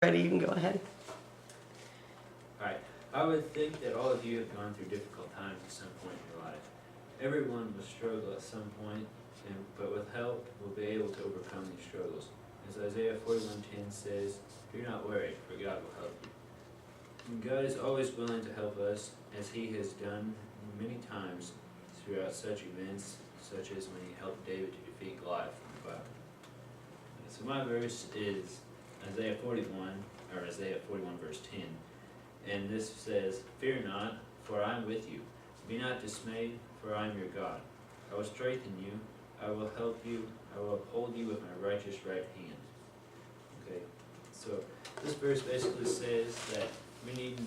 Ready, you can go ahead. Alright, I would think that all of you have gone through difficult times at some point in your life. Everyone will struggle at some point, but with help, we'll be able to overcome these struggles. As Isaiah 41:10 says, "Fear not worried, for God will help you." And God is always willing to help us, as He has done many times throughout such events, such as when He helped David to defeat Goliath in the Bible. So my verse is Isaiah 41 verse 10. And this says, "Fear not, for I am with you. Be not dismayed, for I am your God. I will strengthen you, I will help you, I will uphold you with my righteous right hand." Okay, so this verse basically says that we need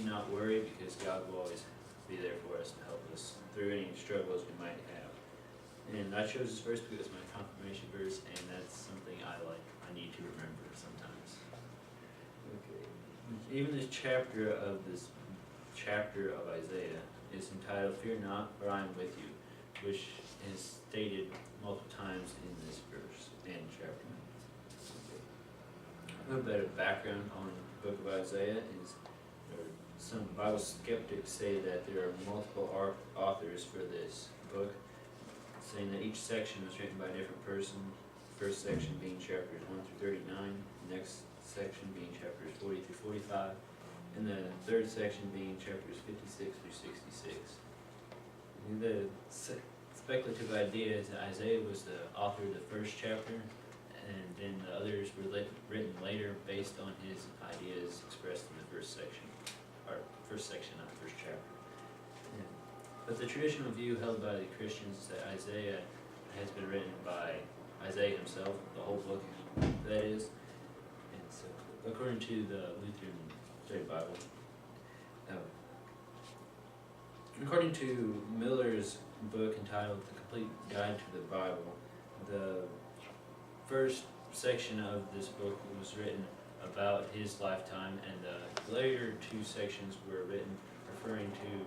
not worry, because God will always be there for us to help us through any struggles we might have. And I chose this verse because it's my confirmation verse, and that's something I need to remember sometimes. Okay. Even this chapter of Isaiah is entitled "Fear not, for I am with you," which is stated multiple times in this verse and chapter. Okay. A little bit of background on the book of Isaiah is some Bible skeptics say that there are multiple authors for this book, saying that each section was written by a different person. First section being chapters 1 through 39, the next section being chapters 40 through 45, and the third section being chapters 56 through 66. And the speculative idea is that Isaiah was the author of the first chapter, and then the others were written later based on his ideas expressed in the first section, not the first chapter. But the traditional view held by the Christians is that Isaiah has been written by Isaiah himself, the whole book, that is. And so, according to the Lutheran Study Bible, according to Miller's book entitled "The Complete Guide to the Bible," the first section of this book was written about his lifetime, and the later two sections were written referring to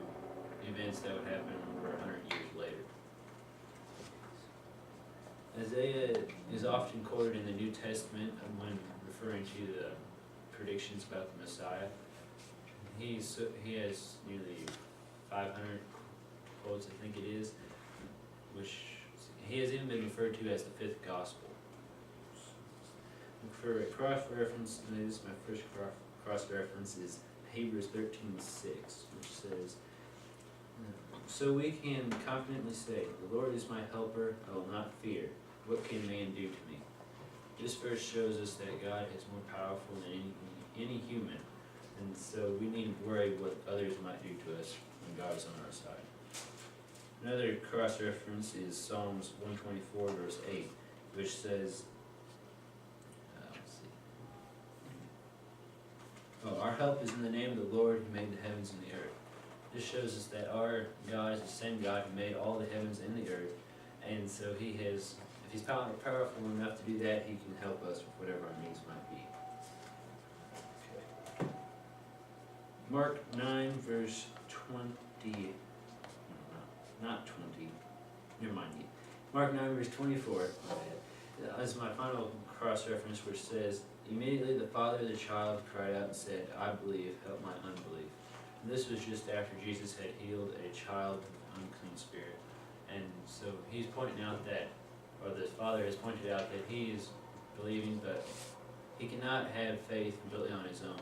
events that would happen over 100 years later. Isaiah is often quoted in the New Testament when referring to the predictions about the Messiah. He has nearly 500 quotes, I think it is, which he has even been referred to as the fifth gospel. For a cross-reference, this is my first cross-reference, is Hebrews 13:6, which says, "So we can confidently say, 'The Lord is my helper, I will not fear. What can man do to me?'" This verse shows us that God is more powerful than any human, and so we needn't worry what others might do to us when God is on our side. Another cross-reference is Psalms 124 verse 8, which says, "Our help is in the name of the Lord who made the heavens and the earth." This shows us that our God is the same God who made all the heavens and the earth, and so if He's powerful enough to do that, He can help us with whatever our needs might be. Okay. Mark 9 verse 20, not 20, never mind. Mark 9 verse 24, as my final cross-reference, which says, "Immediately the father of the child cried out and said, 'I believe, help my unbelief.'" And this was just after Jesus had healed a child with an unclean spirit. And so he's pointing out that, or the father has pointed out that he is believing, but he cannot have faith completely on his own.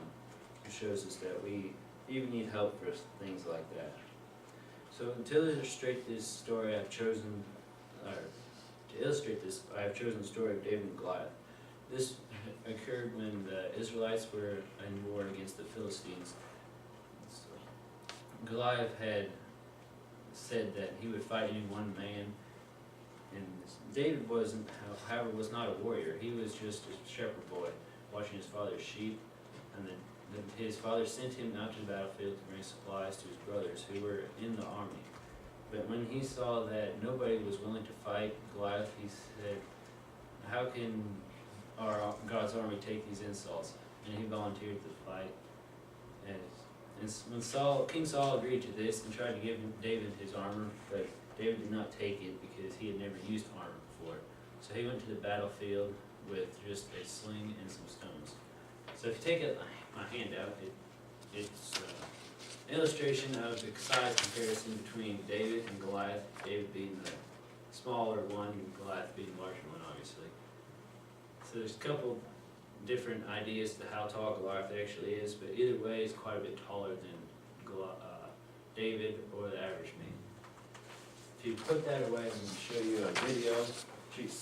It shows us that we even need help for things like that. So to illustrate this story, I have chosen the story of David and Goliath. This occurred when the Israelites were in war against the Philistines. So Goliath had said that he would fight any one man, and David however, was not a warrior. He was just a shepherd boy watching his father's sheep, and then his father sent him out to the battlefield to bring supplies to his brothers who were in the army. But when he saw that nobody was willing to fight Goliath, he said, "How can our God's army take these insults?" And he volunteered to fight. And when King Saul agreed to this and tried to give David his armor, but David did not take it because he had never used armor before. So he went to the battlefield with just a sling and some stones. So if you take my handout, it's an illustration of the size comparison between David and Goliath, David being the smaller one and Goliath being the larger one, obviously. So there's a couple different ideas to how tall Goliath actually is, but either way he's quite a bit taller than David or the average man. If you put that away, I'm going to show you a video. It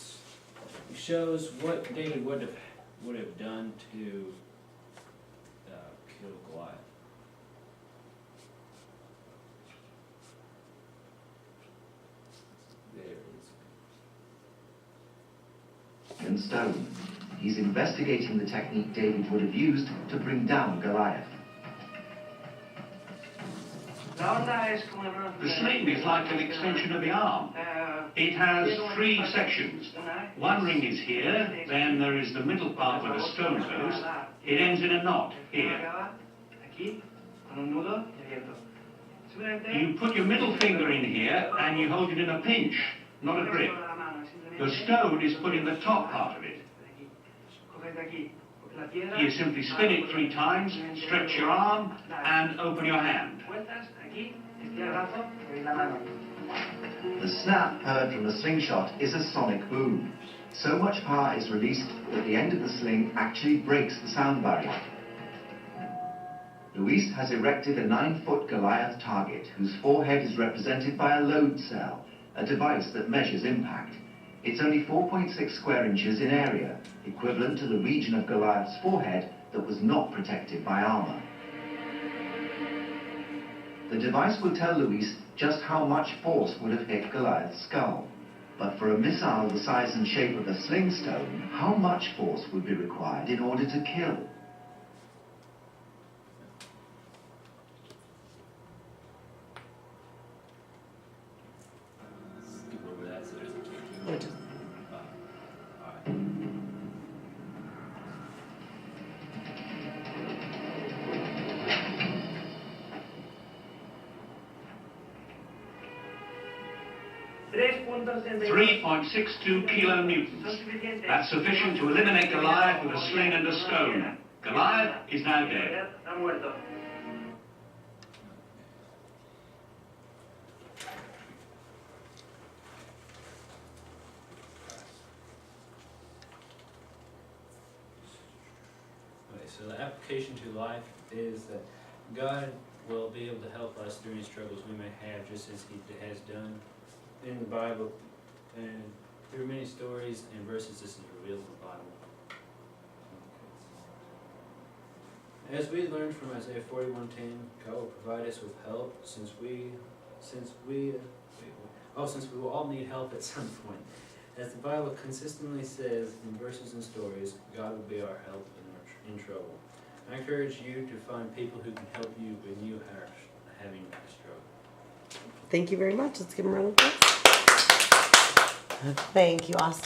shows what David would have done to kill Goliath. There it is. And stone. He's investigating the technique David would have used to bring down Goliath. The sling is like an extension of the arm. It has 3 sections. One ring is here, then there is the middle part where the stone goes. It ends in a knot here. You put your middle finger in here and you hold it in a pinch, not a grip. The stone is put in the top part of it. You simply spin it 3 times, stretch your arm, and open your hand. The snap heard from the slingshot is a sonic boom. So much power is released that the end of the sling actually breaks the sound barrier. Luis has erected a 9-foot Goliath target whose forehead is represented by a load cell, a device that measures impact. It's only 4.6 square inches in area, equivalent to the region of Goliath's forehead that was not protected by armor. The device will tell Luis just how much force would have hit Goliath's skull. But for a missile the size and shape of a sling stone, how much force would be required in order to kill? Skip over that so there's a kick. Good. Alright. 3.62 kilonewtons. That's sufficient to eliminate Goliath with a sling and a stone. Goliath is now dead. Okay, so the application to life is that God will be able to help us during struggles we may have, just as He has done in the Bible, and through many stories and verses this is revealed in the Bible. As we learned from Isaiah 41:10, God will provide us with help since we will all need help at some point. As the Bible consistently says in verses and stories, God will be our help in trouble. I encourage you to find people who can help you when you are having a struggle. Thank you very much. Let's give him a round of applause. Thank you, Austin.